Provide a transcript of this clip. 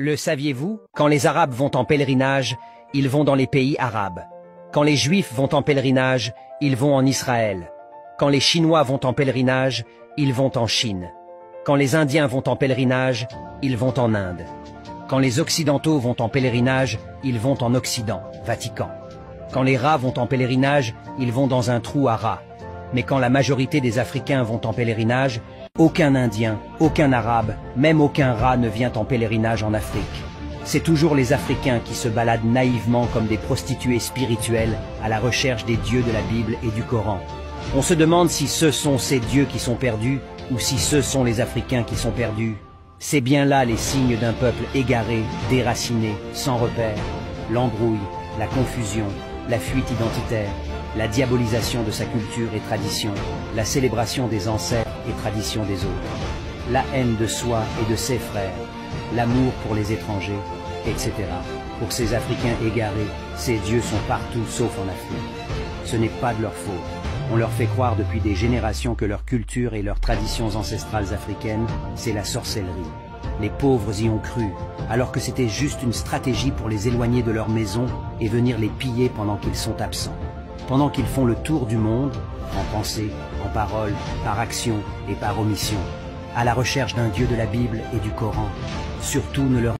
Le saviez-vous? Quand les Arabes vont en pèlerinage, ils vont dans les pays arabes. Quand les Juifs vont en pèlerinage, ils vont en Israël. Quand les Chinois vont en pèlerinage, ils vont en Chine. Quand les Indiens vont en pèlerinage, ils vont en Inde. Quand les Occidentaux vont en pèlerinage, ils vont en Occident, Vatican. Quand les rats vont en pèlerinage, ils vont dans un trou à rats. Mais quand la majorité des Africains vont en pèlerinage, aucun Indien, aucun Arabe, même aucun rat ne vient en pèlerinage en Afrique. C'est toujours les Africains qui se baladent naïvement comme des prostituées spirituelles à la recherche des dieux de la Bible et du Coran. On se demande si ce sont ces dieux qui sont perdus ou si ce sont les Africains qui sont perdus. C'est bien là les signes d'un peuple égaré, déraciné, sans repère. L'embrouille, la confusion, la fuite identitaire, la diabolisation de sa culture et tradition, la célébration des ancêtres et traditions des autres, la haine de soi et de ses frères, l'amour pour les étrangers, etc. Pour ces Africains égarés, ces dieux sont partout sauf en Afrique. Ce n'est pas de leur faute. On leur fait croire depuis des générations que leur culture et leurs traditions ancestrales africaines, c'est la sorcellerie. Les pauvres y ont cru, alors que c'était juste une stratégie pour les éloigner de leur maison et venir les piller pendant qu'ils sont absents. Pendant qu'ils font le tour du monde, en pensée, en parole, par action et par omission, à la recherche d'un Dieu de la Bible et du Coran. Surtout ne leur